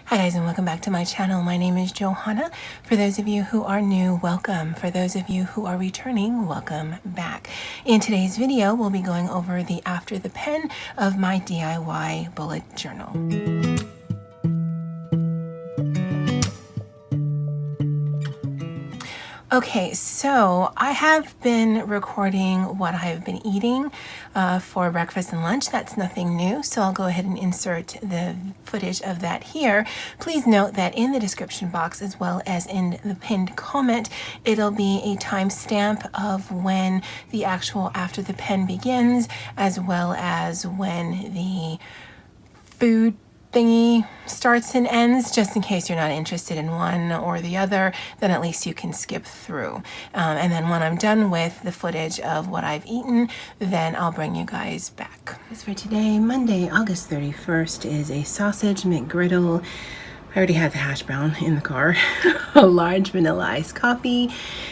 Hi guys, and welcome back to my channel. My name is Johanna. For those of you who are new, welcome. For those of you who are returning, welcome back. In today's video, we'll be going over the after the pen of my DIY bullet journal. Okay, so I have been recording what I've been eating for breakfast and lunch. That's nothing new, so I'll go ahead and insert the footage of that here. Please note that in the description box, as well as in the pinned comment, it'll be a timestamp of when the actual after the pen begins, as well as when the food thingy starts and ends, just in case you're not interested in one or the other, then at least you can skip through. And then when I'm done with the footage of what I've eaten, then I'll bring you guys back. As for today, Monday, August 31st, is a sausage McGriddle. I already had the hash brown in the car, a large vanilla iced coffee,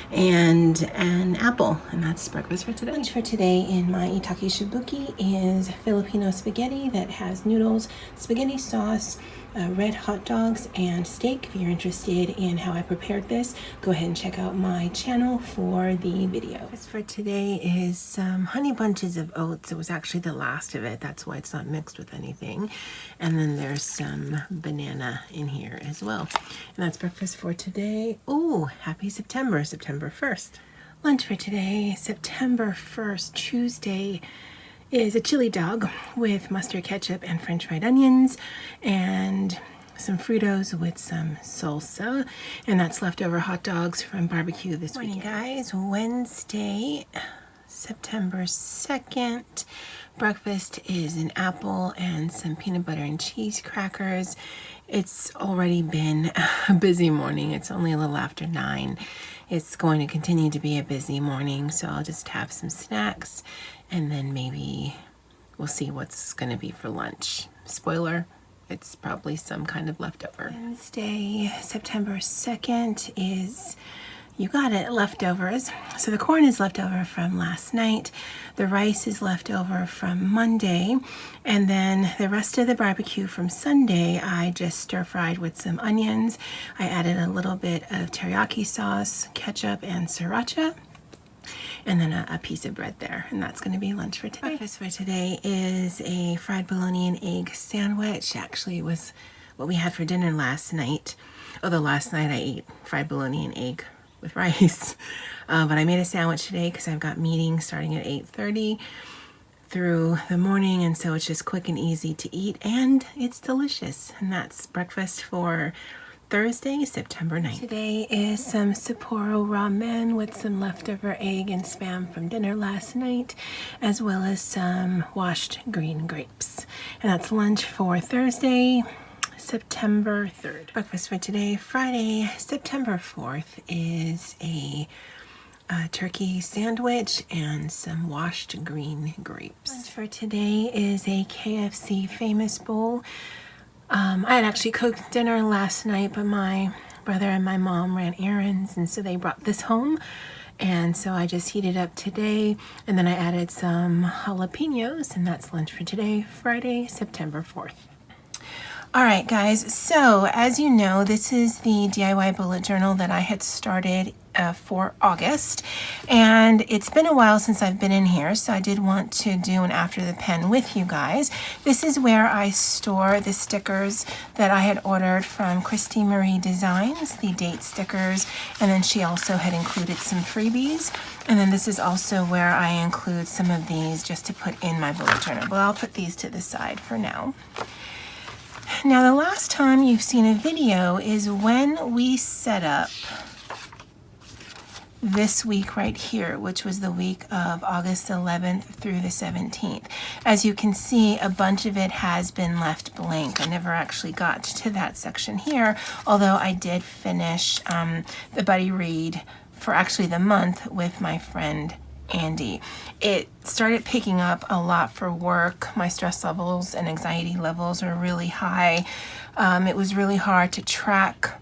and an apple, and that's breakfast for today. Lunch for today in my Itaki Shibuki is Filipino spaghetti that has noodles, spaghetti sauce, red hot dogs, and steak. If you're interested in how I prepared this, go ahead and check out my channel for the video. As for today is some honey bunches of oats. It was actually the last of it, that's why it's not mixed with anything. And then there's some banana in here as well. And that's breakfast for today. Oh, happy September, September 1st. Lunch for today, September 1st, Tuesday, is a chili dog with mustard ketchup and french fried onions and some Fritos with some salsa, and that's leftover hot dogs from barbecue this weekend. Guys, Wednesday, September 2nd. Breakfast is an apple and some peanut butter and cheese crackers. It's already been a busy morning. It's only a little after 9. It's going to continue to be a busy morning, so I'll just have some snacks and then maybe we'll see what's going to be for lunch. Spoiler, it's probably some kind of leftover. Wednesday, September 2nd is, you got it, leftovers. So the corn is leftover from last night. The rice is leftover from Monday. And then the rest of the barbecue from Sunday, I just stir fried with some onions. I added a little bit of teriyaki sauce, ketchup, and sriracha. And then a piece of bread there, and that's going to be lunch for today. Breakfast for today is a fried bologna and egg sandwich. Actually, it was what we had for dinner last night, although last night I ate fried bologna and egg with rice. But I made a sandwich today because I've got meetings starting at 8:30 through the morning, and so it's just quick and easy to eat, and it's delicious. And that's breakfast for Thursday, September 9th. Today is some Sapporo ramen with some leftover egg and spam from dinner last night, as well as some washed green grapes. And that's lunch for Thursday, September 3rd. Breakfast for today, Friday, September 4th, is a turkey sandwich and some washed green grapes. Lunch for today is a KFC famous bowl. I had actually cooked dinner last night, but my brother and my mom ran errands, and so they brought this home. And so I just heated up today, and then I added some jalapenos, and that's lunch for today, Friday, September 4th. All right, guys, so as you know, this is the DIY bullet journal that I had started for August, and it's been a while since I've been in here, so I did want to do an after the pen with you guys. This is where I store the stickers that I had ordered from Christy Marie Designs, the date stickers, and then she also had included some freebies. And then this is also where I include some of these just to put in my bullet journal, but I'll put these to the side for now. Now, the last time you've seen a video is when we set up this week right here, which was the week of August 11th through the 17th. As you can see, a bunch of it has been left blank. I never actually got to that section here, although I did finish the buddy read for actually the month with my friend Andy. It started picking up a lot for work. My stress levels and anxiety levels are really high. It was really hard to track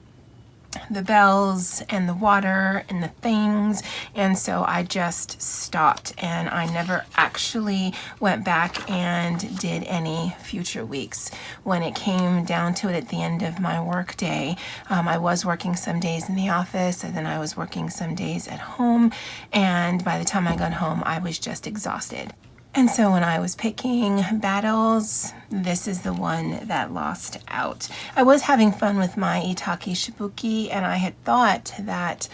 the bells and the water and the things, and so I just stopped, and I never actually went back and did any future weeks. When it came down to it at the end of my work day, I was working some days in the office, and then I was working some days at home, and by the time I got home I was just exhausted. And so when I was picking battles, this is the one that lost out. I was having fun with my Itaki Shibuki, and I had thought that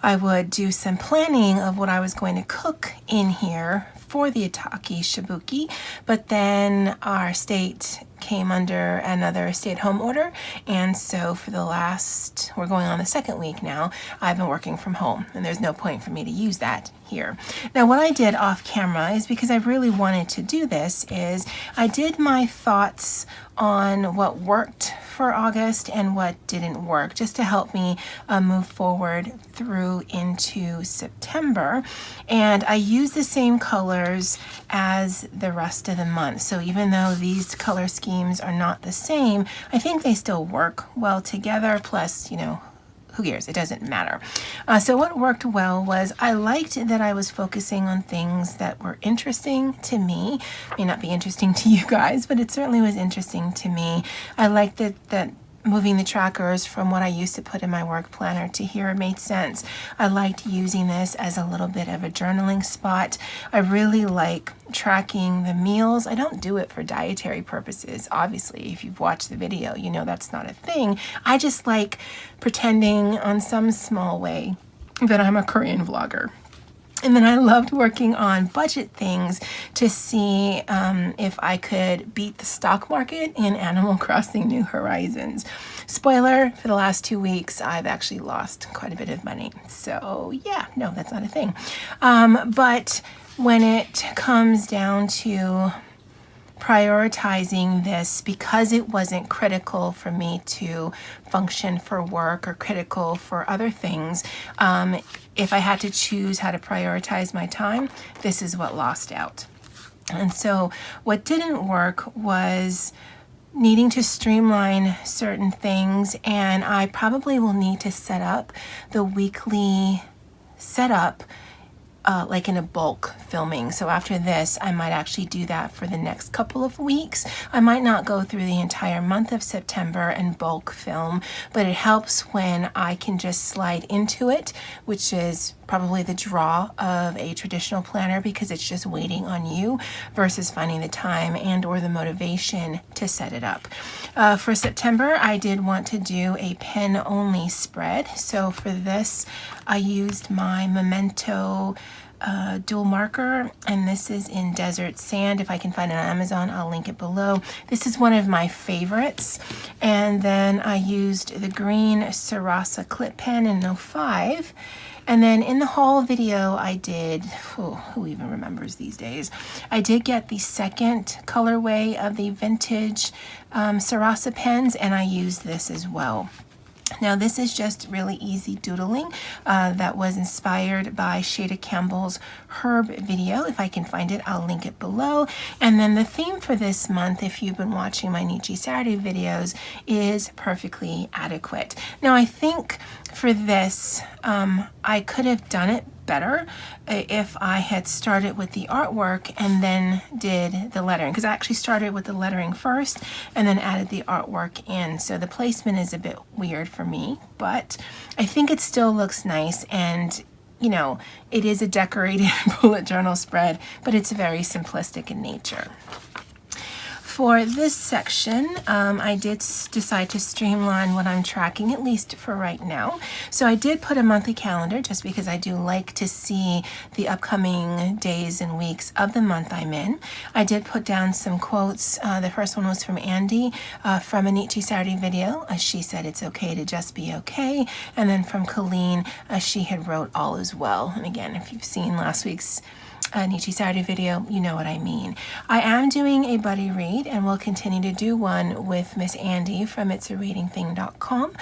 I would do some planning of what I was going to cook in here for the Itaki Shibuki, but then our state came under another stay-at-home order, and so for the last, we're going on the second week now, I've been working from home, and there's no point for me to use that here. Now what I did off camera is, because I really wanted to do this, is I did my thoughts on what worked for August and what didn't work, just to help me move forward through into September. And I used the same colors as the rest of the month. So even though these color schemes are not the same, I think they still work well together. Plus, you know, who cares? It doesn't matter. So what worked well was I liked that I was focusing on things that were interesting to me. May not be interesting to you guys, but it certainly was interesting to me. I liked that moving the trackers from what I used to put in my work planner to here made sense. I liked using this as a little bit of a journaling spot. I really like tracking the meals. I don't do it for dietary purposes. Obviously, if you've watched the video, you know that's not a thing. I just like pretending on some small way that I'm a Korean vlogger. And then I loved working on budget things to see if I could beat the stock market in Animal Crossing New Horizons. Spoiler, for the last 2 weeks, I've actually lost quite a bit of money. So yeah, no, that's not a thing. But when it comes down to prioritizing this, because it wasn't critical for me to function for work or critical for other things, if I had to choose how to prioritize my time, this is what lost out. And so what didn't work was needing to streamline certain things, and I probably will need to set up the weekly setup like in a bulk filming. So after this, I might actually do that for the next couple of weeks. I might not go through the entire month of September and bulk film, but it helps when I can just slide into it, which is probably the draw of a traditional planner, because it's just waiting on you versus finding the time and or the motivation to set it up. For September, I did want to do a pen only spread. So for this, I used my Memento dual marker, and this is in Desert Sand. If I can find it on Amazon, I'll link it below. This is one of my favorites. And then I used the green Sarasa clip pen in 05. And then in the haul video I did, who even remembers these days, I did get the second colorway of the vintage Sarasa pens, and I used this as well. Now this is just really easy doodling that was inspired by Shada Campbell's herb video. If I can find it, I'll link it below. And then the theme for this month, if you've been watching my Nietzsche Saturday videos, is perfectly adequate. Now I think for this, I could have done it better if I had started with the artwork and then did the lettering, because I actually started with the lettering first and then added the artwork in. So the placement is a bit weird for me, but I think it still looks nice. And you know, it is a decorated bullet journal spread, but it's very simplistic in nature. For this section, I did decide to streamline what I'm tracking, at least for right now. So I did put a monthly calendar just because I do like to see the upcoming days and weeks of the month I'm in. I did put down some quotes. The first one was from Andy from a Nietzsche Saturday video. She said it's okay to just be okay. And then from Colleen, she had wrote all is well. And again, if you've seen last week's Nietzsche Saturday video, you know what I mean. I am doing a buddy read, and we'll continue to do one with Miss Andy from itsaratingthing.com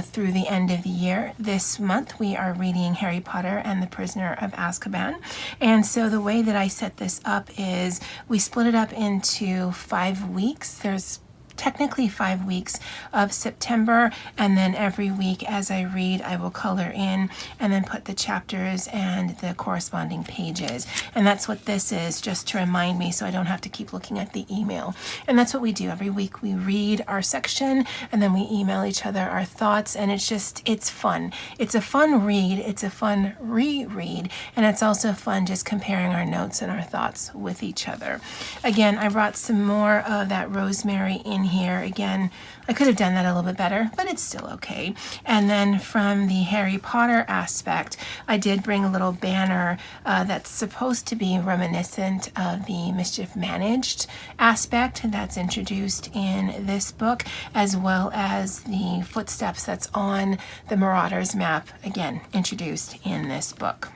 through the end of the year. This month we are reading Harry Potter and the Prisoner of Azkaban. And so the way that I set this up is we split it up into 5 weeks. There's technically 5 weeks of September, and then every week as I read, I will color in and then put the chapters and the corresponding pages. And that's what this is, just to remind me so I don't have to keep looking at the email. And that's what we do every week. We read our section and then we email each other our thoughts, and it's fun. It's a fun read, it's a fun reread, and it's also fun just comparing our notes and our thoughts with each other. Again, I brought some more of that rosemary in here. Again, I could have done that a little bit better, but it's still okay. And then from the Harry Potter aspect, I did bring a little banner that's supposed to be reminiscent of the Mischief Managed aspect that's introduced in this book, as well as the footsteps that's on the Marauders map, again, introduced in this book.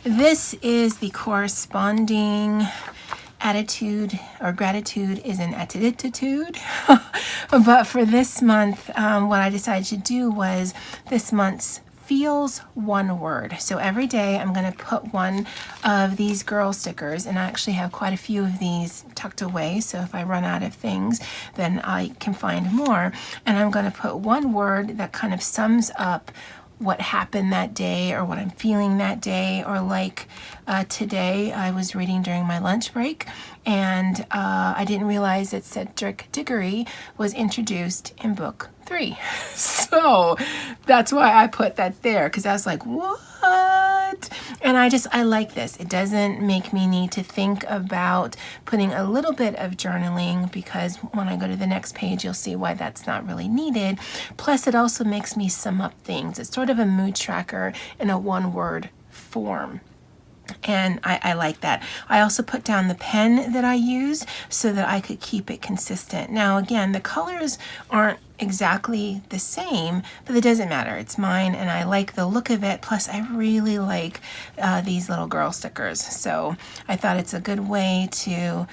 This is the corresponding attitude, or gratitude is an attitude. But for this month, what I decided to do was this month's feels one word. So every day I'm going to put one of these girl stickers, and I actually have quite a few of these tucked away, so if I run out of things then I can find more. And I'm going to put one word that kind of sums up what happened that day or what I'm feeling that day. Or like today I was reading during my lunch break, and I didn't realize that Cedric Diggory was introduced in book 3. So that's why I put that there, because I was like, what? And I like this. It doesn't make me need to think about putting a little bit of journaling, because when I go to the next page, you'll see why that's not really needed. Plus, it also makes me sum up things. It's sort of a mood tracker in a one-word form. And I like that. I also put down the pen that I use so that I could keep it consistent. Now, again, the colors aren't exactly the same, but it doesn't matter. It's mine, and I like the look of it. Plus, I really like these little girl stickers. So I thought it's a good way to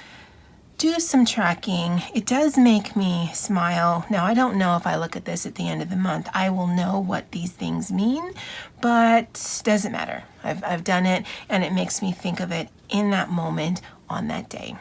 do some tracking. It does make me smile. Now, I don't know if I look at this at the end of the month, I will know what these things mean, but doesn't matter. I've done it, and it makes me think of it in that moment on that day.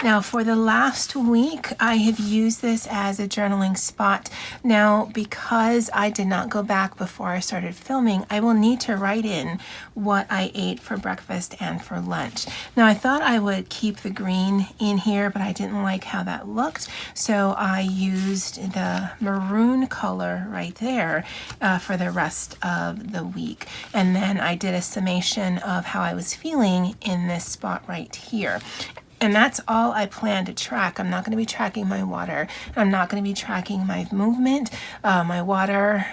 Now, for the last week, I have used this as a journaling spot. Now, because I did not go back before I started filming, I will need to write in what I ate for breakfast and for lunch. Now, I thought I would keep the green in here, but I didn't like how that looked, so I used the maroon color right there for the rest of the week. And then I did a summation of how I was feeling in this spot right here. And that's all I plan to track. I'm not going to be tracking my water. I'm not going to be tracking my movement. My water,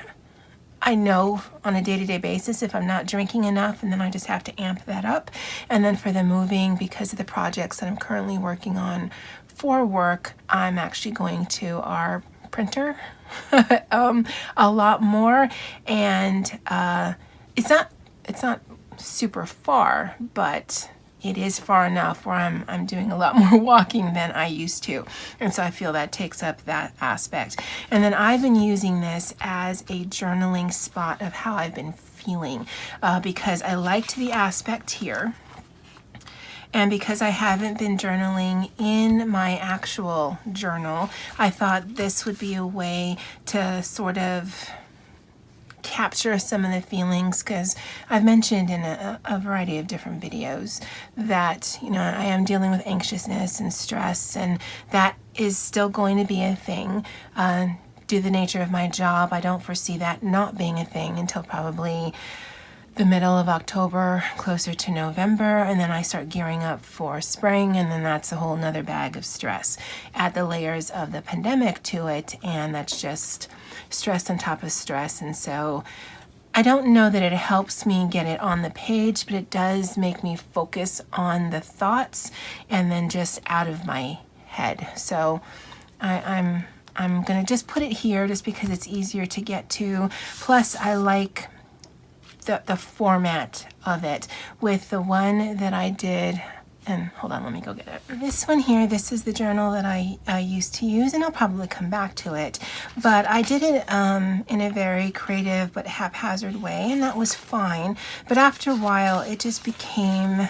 I know on a day-to-day basis if I'm not drinking enough, and then I just have to amp that up. And then for the moving, because of the projects that I'm currently working on for work, I'm actually going to our printer a lot more. And it's not super far, but it is far enough where I'm doing a lot more walking than I used to. And so I feel that takes up that aspect. And then I've been using this as a journaling spot of how I've been feeling because I liked the aspect here. And because I haven't been journaling in my actual journal, I thought this would be a way to sort of capture some of the feelings, because I've mentioned in a variety of different videos that, you know, I am dealing with anxiousness and stress, and that is still going to be a thing. Due to the nature of my job, I don't foresee that not being a thing until probably the middle of October, closer to November, and then I start gearing up for spring, and then that's a whole nother bag of stress. Add the layers of the pandemic to it, and that's just stress on top of stress. And so I don't know that it helps me get it on the page, but it does make me focus on the thoughts and then just out of my head. So I'm gonna just put it here just because it's easier to get to. Plus, I like the format of it. With the one that I did, and hold on, let me go get it. This one here, this is the journal that I used to use, and I'll probably come back to it. But I did it in a very creative but haphazard way, and that was fine. But after a while, it just became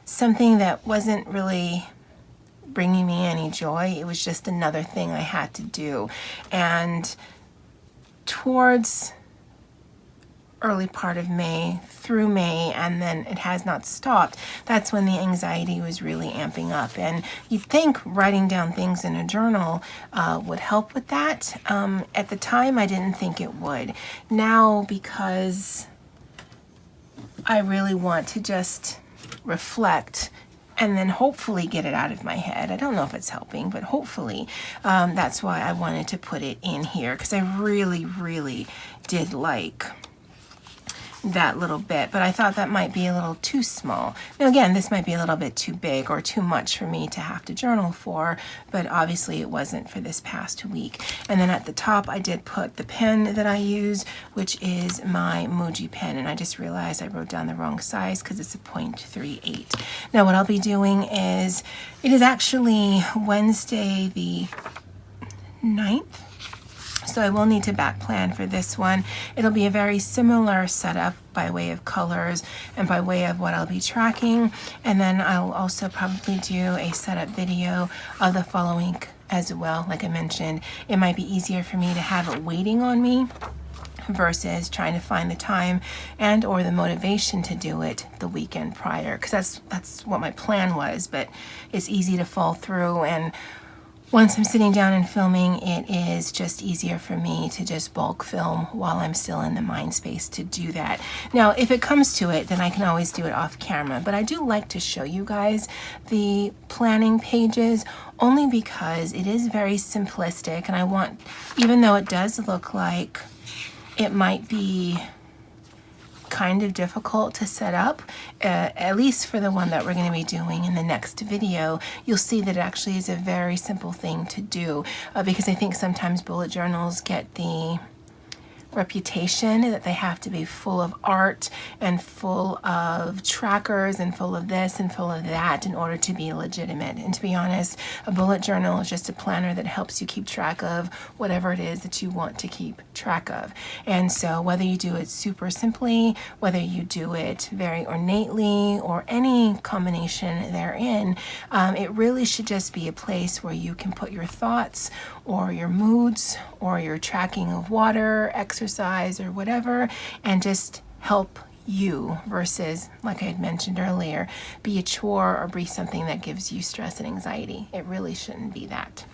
something that wasn't really bringing me any joy. It was just another thing I had to do. And towards early part of May, through May, and then it has not stopped, that's when the anxiety was really amping up. And you'd think writing down things in a journal would help with that. At the time, I didn't think it would. Now, because I really want to just reflect and then hopefully get it out of my head. I don't know if it's helping, but hopefully that's why I wanted to put it in here, because I really, really did like that little bit, but I thought that might be a little too small. Now again, this might be a little bit too big or too much for me to have to journal for, but obviously it wasn't for this past week. And then at the top, I did put the pen that I use, which is my Muji pen, and I just realized I wrote down the wrong size because it's a 0.38. Now what I'll be doing is, it is actually Wednesday the 9th. So I will need to back plan for this one. It'll be a very similar setup by way of colors and by way of what I'll be tracking. And then I'll also probably do a setup video of the following as well. Like I mentioned, it might be easier for me to have it waiting on me versus trying to find the time and or the motivation to do it the weekend prior, because that's what my plan was, but it's easy to fall through. And once I'm sitting down and filming, it is just easier for me to just bulk film while I'm still in the mind space to do that. Now, if it comes to it, then I can always do it off camera, but I do like to show you guys the planning pages only because it is very simplistic, and I want, even though it does look like it might be kind of difficult to set up, at least for the one that we're going to be doing in the next video, you'll see that it actually is a very simple thing to do, because I think sometimes bullet journals get the reputation that they have to be full of art and full of trackers and full of this and full of that in order to be legitimate. And to be honest, a bullet journal is just a planner that helps you keep track of whatever it is that you want to keep track of. And so whether you do it super simply, whether you do it very ornately, or any combination therein, it really should just be a place where you can put your thoughts or your moods or your tracking of water, exercise, or whatever, and just help you versus, like I had mentioned earlier, be a chore or be something that gives you stress and anxiety. It really shouldn't be that.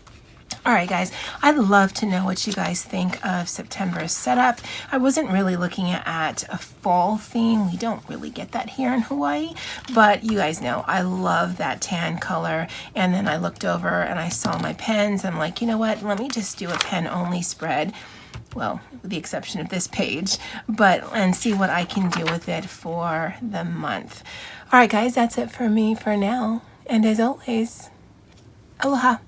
All right, guys, I'd love to know what you guys think of September's setup. I wasn't really looking at a fall theme. We don't really get that here in Hawaii, but you guys know I love that tan color. And then I looked over and I saw my pens. I'm like, you know what? Let me just do a pen only spread. Well, with the exception of this page, and see what I can do with it for the month. All right, guys, that's it for me for now. And as always, aloha.